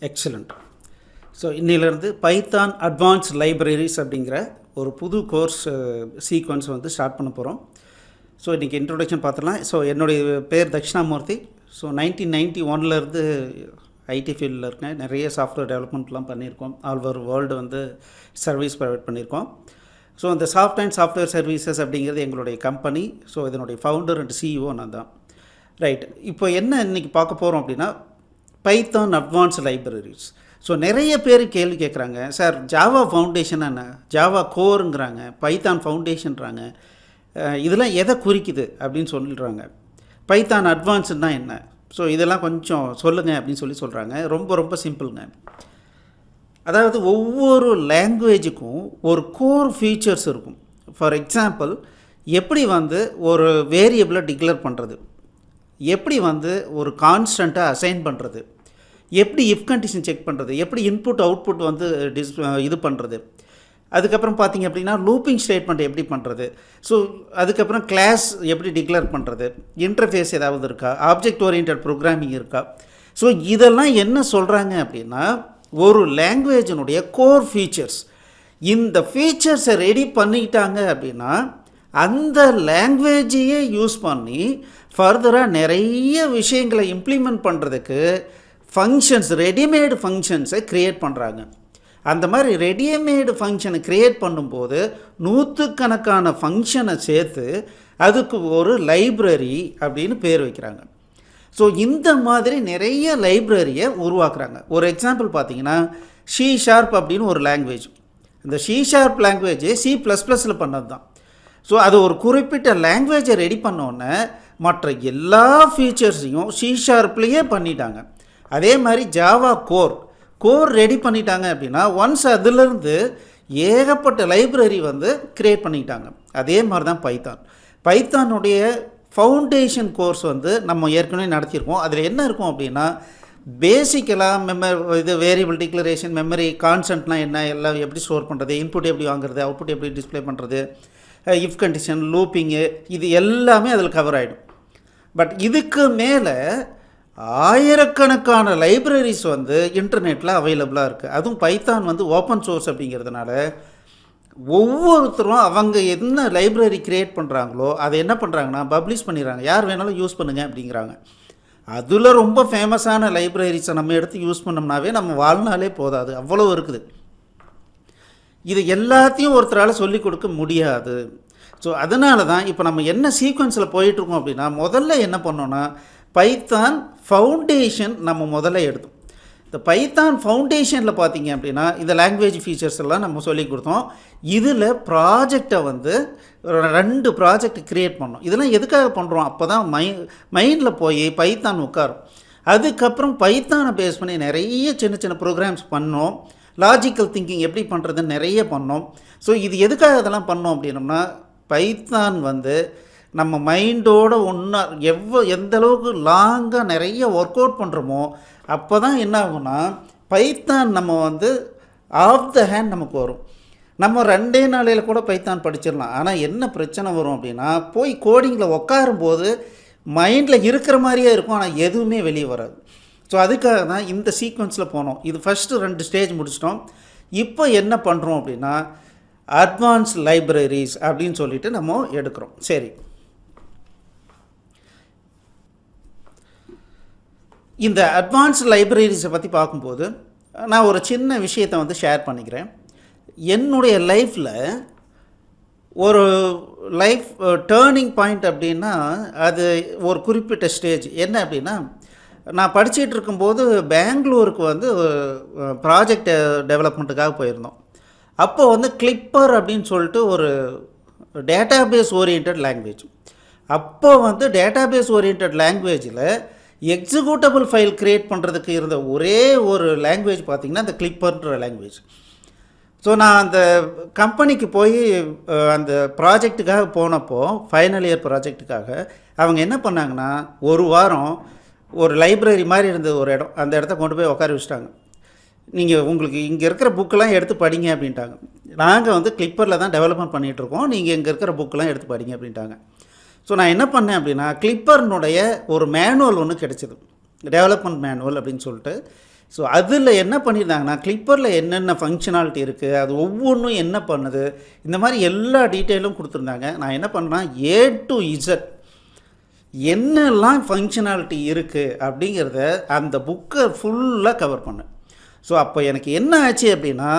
Excellent. So இன்னிலிருந்து Python advance libraries அப்படிங்கிற ஒரு புது கோர்ஸ் சீக்வன்ஸ் வந்து ஸ்டார்ட் பண்ண போகிறோம். ஸோ இன்றைக்கி இன்ட்ரொடக்ஷன் பார்த்துலாம். ஸோ என்னுடைய பேர் தக்ஷணாமூர்த்தி. ஸோ 1991 ஐடி ஃபீல்டில் இருக்கேன். நிறைய சாஃப்ட்வேர் டெவலப்மெண்ட்லாம் பண்ணியிருக்கோம். ஆல் ஓவர் வேர்ல்டு வந்து சர்வீஸ் ப்ரொவைட் பண்ணியிருக்கோம். ஸோ இந்த சாஃப்ட்வேர் சர்வீசஸ் அப்படிங்கிறது எங்களுடைய கம்பெனி. ஸோ இதனுடைய ஃபவுண்டர் அண்ட் சிஇஓ நான் தான். ரைட். இப்போ என்ன இன்றைக்கி பார்க்க போகிறோம் அப்படின்னா பைத்தான் அட்வான்ஸ் லைப்ரரிஸ். ஸோ நிறைய பேர் கேள்வி கேட்குறாங்க, சார் ஜாவா ஃபவுண்டேஷன் என்ன, ஜாவா கோருங்கிறாங்க, பைத்தான் ஃபவுண்டேஷன்றாங்க, இதெல்லாம் எதை குறிக்குது அப்படின்னு சொல்லிடுறாங்க. பைத்தான் அட்வான்ஸ்னா என்ன, ஸோ இதெல்லாம் கொஞ்சம் சொல்லுங்கள் அப்படின்னு சொல்கிறாங்க. ரொம்ப ரொம்ப சிம்பிளுங்க. அதாவது ஒவ்வொரு லாங்குவேஜுக்கும் ஒரு கோர் ஃபீச்சர்ஸ் இருக்கும். ஃபார் எக்ஸாம்பிள், எப்படி வந்து ஒரு வேரியபிளை டிக்ளேர் பண்ணுறது, எப்படி வந்து ஒரு கான்ஸ்டண்ட்டை அசைன் பண்ணுறது, எப்படி இஃப் கண்டிஷன் செக் பண்ணுறது, எப்படி இன்புட் அவுட்புட் வந்து இது பண்ணுறது, அதுக்கப்புறம் பார்த்திங்க அப்படின்னா லூப்பிங் ஸ்டேட்மெண்ட் எப்படி பண்ணுறது, ஸோ அதுக்கப்புறம் கிளாஸ் எப்படி டிக்ளேர் பண்ணுறது, இன்டர்ஃபேஸ் ஏதாவது இருக்கா, ஆப்ஜெக்ட் ஓரியன்டட் ப்ரோக்ராமிங் இருக்கா. ஸோ இதெல்லாம் என்ன சொல்கிறாங்க அப்படின்னா ஒரு லாங்குவேஜினுடைய கோர் ஃபீச்சர்ஸ். இந்த ஃபீச்சர்ஸை ரெடி பண்ணிக்கிட்டாங்க அப்படின்னா அந்த லாங்குவேஜையே யூஸ் பண்ணி ஃபர்தராக நிறைய விஷயங்களை இம்ப்ளிமெண்ட் பண்ணுறதுக்கு ஃபங்க்ஷன்ஸ், ரெடிமேடு ஃபங்க்ஷன்ஸை க்ரியேட் பண்ணுறாங்க. அந்த மாதிரி ரெடிமேடு ஃபங்க்ஷனை க்ரியேட் பண்ணும்போது நூற்றுக்கணக்கான ஃபங்க்ஷனை சேர்த்து அதுக்கு ஒரு லைப்ரரி அப்படின்னு பேர் வைக்கிறாங்க. ஸோ இந்த மாதிரி நிறைய லைப்ரரியை உருவாக்குறாங்க. ஒரு எக்ஸாம்பிள் பார்த்தீங்கன்னா C# அப்படின்னு ஒரு லாங்குவேஜ். இந்த C# லாங்குவேஜ் C++ல் பண்ணது தான். ஸோ அது ஒரு குறிப்பிட்ட லாங்குவேஜை ரெடி பண்ணோன்னே மற்ற எல்லா ஃபீச்சர்ஸையும் C# பண்ணிட்டாங்க. அதே மாதிரி ஜாவா கோர் ரெடி பண்ணிட்டாங்க அப்படின்னா ஒன்ஸ் அதிலிருந்து ஏகப்பட்ட லைப்ரரி வந்து க்ரியேட் பண்ணிட்டாங்க. அதே மாதிரி தான் பைத்தானுடைய ஃபவுண்டேஷன் கோர்ஸ் வந்து நம்ம ஏற்கனவே நடத்தியிருக்கோம். அதில் என்ன இருக்கும் அப்படின்னா பேசிக்கலாக இது வேரியபிள் டிக்ளரேஷன், மெமரி, கான்ஸ்டன்ட்லாம் என்ன, எல்லாம் எப்படி ஸ்டோர் பண்ணுறது, இன்புட் எப்படி வாங்குறது, அவுட்புட் எப்படி டிஸ்பிளே பண்ணுறது, இஃப் கண்டிஷன், லூப்பிங்கு, இது எல்லாமே அதில் கவர் ஆகிடும். பட் இதுக்கு மேலே ஆயிரக்கணக்கான லைப்ரரிஸ் வந்து இன்டர்நெட்டில் அவைலபிளாக இருக்குது. அதுவும் பைத்தான் வந்து ஓப்பன் சோர்ஸ் அப்படிங்கிறதுனால ஒவ்வொருத்தரும் அவங்க என்ன லைப்ரரி க்ரியேட் பண்ணுறாங்களோ அதை என்ன பண்ணுறாங்கன்னா பப்ளிஷ் பண்ணிடுறாங்க. யார் வேணாலும் யூஸ் பண்ணுங்கள் அப்படிங்கிறாங்க. அதில் ரொம்ப ஃபேமஸான லைப்ரரிஸை நம்ம எடுத்து யூஸ் பண்ணோம்னாவே நம்ம வாழ்நாளே போதாது, அவ்வளோ இருக்குது. இது எல்லாத்தையும் ஒருத்தரால் சொல்லிக் கொடுக்க முடியாது. ஸோ அதனால தான் இப்போ நம்ம என்ன சீக்வன்ஸில் போயிட்டுருக்கோம் அப்படின்னா முதல்ல என்ன பண்ணோன்னா பைத்தான் ஃபவுண்டேஷன் நம்ம முதல்ல எடுத்தோம். இந்த பைத்தான் ஃபவுண்டேஷனில் பார்த்தீங்க அப்படின்னா இந்த லாங்குவேஜ் ஃபீச்சர்ஸ் எல்லாம் நம்ம சொல்லி கொடுத்தோம். இதில் ப்ராஜெக்டை வந்து 2 ப்ராஜெக்ட் க்ரியேட் பண்ணோம். இதெல்லாம் எதுக்காக பண்ணுறோம், அப்போ தான் மைண்டில் போய் பைத்தான் உட்காரும். அதுக்கப்புறம் பைத்தானை பேஸ் பண்ணி நிறைய சின்ன சின்ன ப்ரோக்ராம்ஸ் பண்ணோம். லாஜிக்கல் திங்கிங் எப்படி பண்ணுறதுன்னு நிறைய பண்ணோம். ஸோ இது எதுக்காக இதெல்லாம் பண்ணோம் அப்படின்னோம்னா பைத்தான் வந்து நம்ம மைண்டோடு ஒன்றா எந்த அளவுக்கு லாங்காக நிறைய ஒர்க் அவுட் பண்ணுறோமோ அப்போ தான் என்ன ஆகும்னா பைத்தான் நம்ம வந்து ஆஃப் த ஹேண்ட் நமக்கு வரும். நம்ம 2 நாளையில் கூட பைத்தான் படிச்சிடலாம். ஆனால் என்ன பிரச்சனை வரும் அப்படின்னா போய் கோடிங்கில் உட்காரும்போது மைண்டில் இருக்கிற மாதிரியே இருக்கும், ஆனால் எதுவுமே வெளியே வராது. ஸோ அதுக்காக தான் இந்த சீக்வன்ஸில் போனோம். இது ஃபஸ்ட்டு 2 ஸ்டேஜ் முடிச்சிட்டோம். இப்போ என்ன பண்ணுறோம் அப்படின்னா அட்வான்ஸ் லைப்ரரிஸ் அப்படின்னு சொல்லிட்டு நம்ம எடுக்கிறோம். சரி, இந்த அட்வான்ஸ் லைப்ரரிஸை பற்றி பார்க்கும்போது நான் ஒரு சின்ன விஷயத்தை வந்து ஷேர் பண்ணிக்கிறேன். என்னுடைய லைஃப்பில் ஒரு லைஃப் டேர்னிங் பாயிண்ட் அப்படின்னா அது ஒரு குறிப்பிட்ட ஸ்டேஜ். என்ன அப்படின்னா நான் படிச்சுட்டு இருக்கும்போது பெங்களூருக்கு வந்து ப்ராஜெக்ட் டெவலப்மெண்ட்டுக்காக போயிருந்தோம். அப்போ வந்து கிளிப்பர் அப்படின்னு சொல்லிட்டு ஒரு டேட்டாபேஸ் ஓரியன்ட் லாங்குவேஜ். அப்போது வந்து டேட்டாபேஸ் ஓரியன்ட் லாங்குவேஜில் எக்ஸிக்யூட்டபிள் ஃபைல் க்ரியேட் பண்ணுறதுக்கு இருந்த ஒரே ஒரு லாங்குவேஜ் பார்த்திங்கன்னா அந்த கிளிப்பர்ன்ற லாங்குவேஜ். ஸோ நான் அந்த கம்பெனிக்கு போய் அந்த ப்ராஜெக்ட்டுக்காக போனப்போ ஃபைனல் இயர் ப்ராஜெக்ட்டுக்காக அவங்க என்ன பண்ணாங்கன்னா ஒரு வாரம் ஒரு லைப்ரரி மாதிரி இருந்த ஒரு இடம், அந்த இடத்த கொண்டு போய் உட்கார வச்சுட்டாங்க. நீங்கள் உங்களுக்கு இங்கே இருக்கிற புக்கெலாம் எடுத்து படிங்க அப்படின்ட்டாங்க. நாங்கள் வந்து கிளிப்பரில் தான் டெவலப்மெண்ட் பண்ணிகிட்ருக்கோம், நீங்கள் இங்கே இருக்கிற புக்கெலாம் எடுத்து படிங்க அப்படின்ட்டாங்க. ஸோ நான் என்ன பண்ணேன் அப்படின்னா கிளிப்பர்னுடைய ஒரு மேனுவல் ஒன்று கிடச்சிது, டெவலப்மெண்ட் மேனுவல் அப்படின்னு சொல்லிட்டு. ஸோ அதில் என்ன பண்ணியிருந்தாங்கன்னா கிளிப்பரில் என்னென்ன ஃபங்க்ஷனாலிட்டி இருக்குது, அது ஒவ்வொன்றும் என்ன பண்ணுது, இந்த மாதிரி எல்லா டீட்டெயிலும் கொடுத்துருந்தாங்க. நான் என்ன பண்ணேன்னா A to Z என்னெல்லாம் ஃபங்க்ஷனாலிட்டி இருக்குது அப்படிங்கிறத அந்த புக்கை ஃபுல்லாக கவர் பண்ணேன். ஸோ அப்போ எனக்கு என்ன ஆச்சு அப்படின்னா,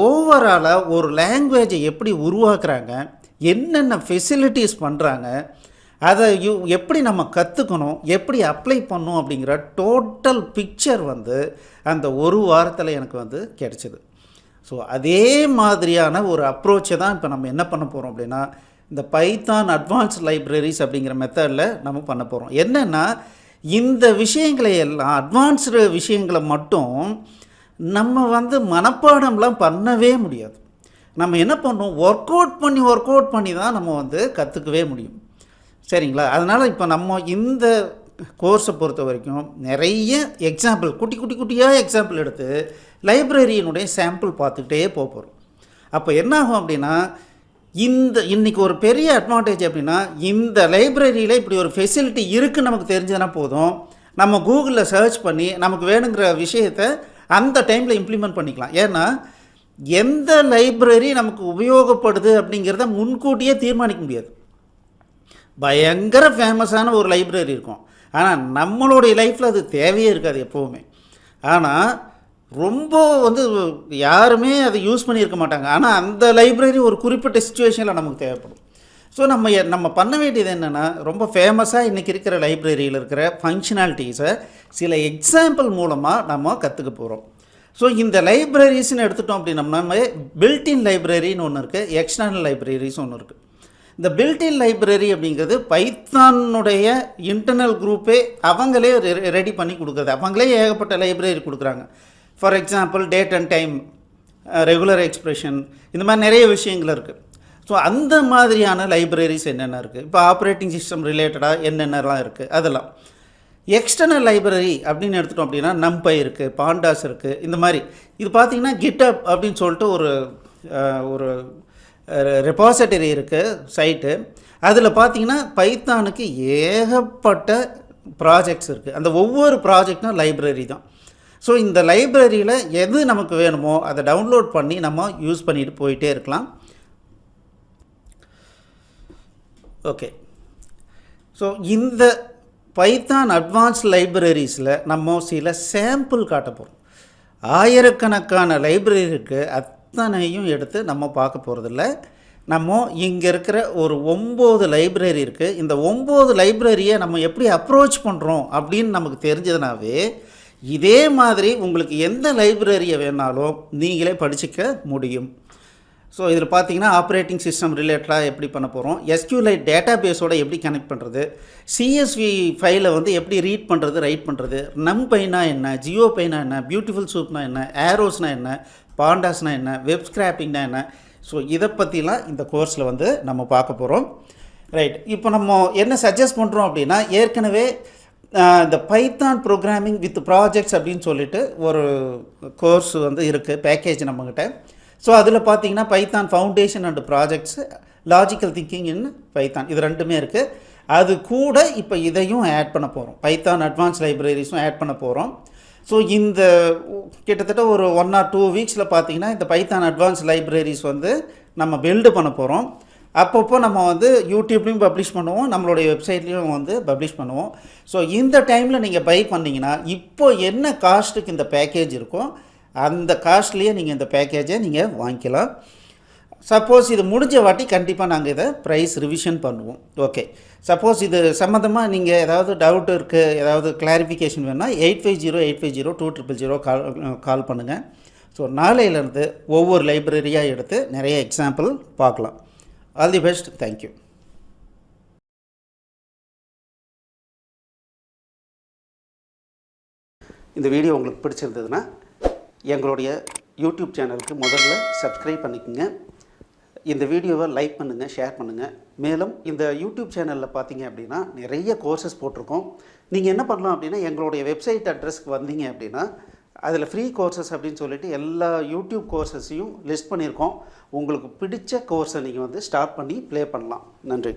ஓவராலாக ஒரு லாங்குவேஜை எப்படி உருவாக்குறாங்க, என்னென்ன ஃபெசிலிட்டிஸ் பண்ணுறாங்க, அதை எப்படி நம்ம கற்றுக்கணும், எப்படி அப்ளை பண்ணணும் அப்படிங்கிற டோட்டல் பிக்சர் வந்து அந்த ஒரு வாரத்தில் எனக்கு வந்து கிடச்சிது. ஸோ அதே மாதிரியான ஒரு அப்ரோச்சை தான் இப்போ நம்ம என்ன பண்ண போகிறோம் அப்படின்னா, இந்த பைத்தான் அட்வான்ஸ்ட் லைப்ரரிஸ் அப்படிங்கிற மெத்தடில் நம்ம பண்ண போகிறோம். என்னென்னா இந்த விஷயங்களை எல்லாம் அட்வான்ஸ்டு விஷயங்களை மட்டும் நம்ம வந்து மனப்பாடம்லாம் பண்ணவே முடியாது. நம்ம என்ன பண்ணோம், ஒர்க் அவுட் பண்ணி தான் நம்ம வந்து கற்றுக்கவே முடியும். சரிங்களா? அதனால் இப்போ நம்ம இந்த கோர்ஸை பொறுத்த வரைக்கும் நிறைய எக்ஸாம்பிள் குட்டியாக எக்ஸாம்பிள் எடுத்து லைப்ரரியினுடைய சாம்பிள் பார்த்துக்கிட்டே போகிறோம். அப்போ என்ன ஆகும் அப்படின்னா, இன்றைக்கி ஒரு பெரிய அட்வான்டேஜ் அப்படின்னா, இந்த லைப்ரரியில் இப்படி ஒரு ஃபெசிலிட்டி இருக்குதுன்னு நமக்கு தெரிஞ்சதுனா போதும், நம்ம கூகுளில் சர்ச் பண்ணி நமக்கு வேணுங்கிற விஷயத்தை அந்த டைமில் இம்ப்ளிமெண்ட் பண்ணிக்கலாம். ஏன்னா எந்த லைப்ரரி நமக்கு உபயோகப்படுது அப்படிங்கிறத முன்கூட்டியே தீர்மானிக்க முடியாது. பயங்கர ஃபேமஸான ஒரு லைப்ரரி இருக்கும், ஆனால் நம்மளுடைய லைஃப்பில் அது தேவையே இருக்காது எப்போவுமே. ஆனால் ரொம்ப வந்து யாருமே அதை யூஸ் பண்ணியிருக்க மாட்டாங்க. ஆனால் அந்த லைப்ரரி ஒரு குறிப்பிட்ட சிச்சுவேஷனில் நமக்கு தேவைப்படும். ஸோ நம்ம பண்ண வேண்டியது என்னென்னா, ரொம்ப ஃபேமஸாக இன்றைக்கி இருக்கிற லைப்ரரியில் இருக்கிற ஃபங்க்ஷனாலிட்டிஸை சில எக்ஸாம்பிள் மூலமாக நம்ம கற்றுக்க போகிறோம். ஸோ இந்த லைப்ரரிஸ்ன்னு எடுத்துட்டோம் அப்படின்னா, நம்ம பில்டின் லைப்ரரின்னு ஒன்று இருக்குது, எக்ஸ்டர்னல் லைப்ரரிஸ் ஒன்று இருக்குது. இந்த பில்டின் லைப்ரரி அப்படிங்கிறது பைத்தானுடைய இன்டர்னல் குரூப்பே அவங்களே ரெடி பண்ணி கொடுக்குறது. அவங்களே ஏகப்பட்ட லைப்ரரி கொடுக்குறாங்க. For example date and time, regular expression, இந்த மாதிரி நிறைய விஷயங்கள் இருக்குது. ஸோ அந்த மாதிரியான லைப்ரரிஸ் என்னென்ன இருக்குது, இப்போ ஆப்ரேட்டிங் சிஸ்டம் ரிலேட்டடாக என்னென்னலாம் இருக்குது அதெல்லாம். எக்ஸ்டர்னல் லைப்ரரி அப்படின்னு எடுத்துட்டோம் அப்படின்னா நம்பை இருக்குது, பாண்டாஸ் இருக்குது. இந்த மாதிரி இது பார்த்திங்கன்னா கிட்டப் அப்படின்னு சொல்லிட்டு ஒரு ரெபாசிட்டரி இருக்குது சைட்டு. அதில் பார்த்திங்கன்னா பைத்தானுக்கு ஏகப்பட்ட ப்ராஜெக்ட்ஸ் இருக்குது. அந்த ஒவ்வொரு ப்ராஜெக்ட்டும் லைப்ரரி தான். ஸோ இந்த லைப்ரரியில் எது நமக்கு வேணுமோ அதை டவுன்லோட் பண்ணி நம்ம யூஸ் பண்ணிட்டு போயிட்டே இருக்கலாம். ஓகே, ஸோ இந்த பைத்தான் அட்வான்ஸ் லைப்ரரிஸில் நம்ம சில சாம்பிள் காட்ட போகிறோம். ஆயிரக்கணக்கான லைப்ரரி இருக்குது, அத்தனையும் எடுத்து நம்ம பார்க்க போகிறதில்ல. நம்ம இங்கே இருக்கிற ஒரு 9 லைப்ரரி இருக்குது. இந்த 9 லைப்ரரியை நம்ம எப்படி அப்ரோச் பண்ணுறோம் அப்படின்னு நமக்கு தெரிஞ்சதுனாவே இதே மாதிரி உங்களுக்கு எந்த லைப்ரரியை வேணாலும் நீங்களே படிச்சுக்க முடியும். ஸோ இதில் பார்த்தீங்கன்னா ஆப்ரேட்டிங் சிஸ்டம் ரிலேட்டடாக எப்படி பண்ண போகிறோம், SQLite டேட்டா பேஸோடு எப்படி கனெக்ட் பண்ணுறது, CSV ஃபைலை வந்து எப்படி ரீட் பண்ணுறது ரைட் பண்ணுறது, நம்பைனா என்ன, ஜியோபைனா என்ன, பியூட்டிஃபுல் சூப்னா என்ன, ஏரோஸ்னால் என்ன, பாண்டாஸ்னால் என்ன, வெப் ஸ்கிராப்பிங்னா என்ன, ஸோ இதை பற்றிலாம் இந்த கோர்ஸில் வந்து நம்ம பார்க்க போகிறோம். ரைட், இப்போ நம்ம என்ன சஜஸ்ட் பண்ணுறோம் அப்படின்னா, ஏற்கனவே இந்த பைத்தான் ப்ரோக்ராமிங் வித் ப்ராஜெக்ட்ஸ் அப்படின்னு சொல்லிட்டு ஒரு கோர்ஸ் வந்து இருக்குது பேக்கேஜ் நம்மக்கிட்ட. ஸோ அதில் பார்த்தீங்கன்னா Python foundation and projects, logical thinking in Python, இது ரெண்டுமே இருக்குது. அது கூட இப்போ இதையும் ஆட் பண்ண போகிறோம், பைத்தான் அட்வான்ஸ் லைப்ரரிஸும் ஆட் பண்ண போகிறோம். ஸோ இந்த கிட்டத்தட்ட ஒரு 1 or 2 வீக்ஸில் பார்த்தீங்கன்னா இந்த பைத்தான் அட்வான்ஸ் லைப்ரரிஸ் வந்து நம்ம பில்டு பண்ண போகிறோம். அப்பப்போ நம்ம வந்து யூடியூப்லேயும் பப்ளிஷ் பண்ணுவோம், நம்மளுடைய வெப்சைட்லேயும் வந்து பப்ளிஷ் பண்ணுவோம். ஸோ இந்த டைமில் நீங்கள் பை பண்ணிங்கன்னா இப்போ என்ன காஸ்ட்டுக்கு இந்த பேக்கேஜ் இருக்கோ அந்த காஸ்ட்லேயே நீங்கள் இந்த பேக்கேஜை நீங்கள் வாங்கிக்கலாம். சப்போஸ் இது முடிஞ்ச வாட்டி கண்டிப்பாக நாங்கள் இதை ப்ரைஸ் ரிவிஷன் பண்ணுவோம். ஓகே, சப்போஸ் இது சம்மந்தமாக நீங்கள் ஏதாவது டவுட் இருக்குது, ஏதாவது கிளாரிஃபிகேஷன் வேணால் 8508502000 கால் பண்ணுங்கள். ஸோ நாளையிலேருந்து ஒவ்வொரு லைப்ரரியாக எடுத்து நிறைய எக்ஸாம்பிள் பார்க்கலாம். All the best, thank you. இந்த வீடியோ உங்களுக்கு பிடிச்சிருந்ததுன்னா எங்களுடைய யூடியூப் சேனலுக்கு முதல்ல சப்ஸ்கிரைப் பண்ணிக்கோங்க. இந்த வீடியோவை லைக் பண்ணுங்கள், ஷேர் பண்ணுங்கள். மேலும் இந்த யூடியூப் சேனலில் பார்த்தீங்க அப்படின்னா நிறைய கோர்சஸ் போட்டிருக்கோம். நீங்கள் என்ன பண்ணலாம் அப்படின்னா எங்களுடைய வெப்சைட் அட்ரஸ்க்கு வந்தீங்க அப்படின்னா அதில் ஃப்ரீ கோர்சஸ் அப்படின்னு சொல்லிட்டு எல்லா யூடியூப் கோர்சஸையும் லிஸ்ட் பண்ணியிருக்கோம். உங்களுக்கு பிடிச்ச கோர்ஸை நீங்கள் வந்து ஸ்டார்ட் பண்ணி ப்ளே பண்ணலாம். நன்றி.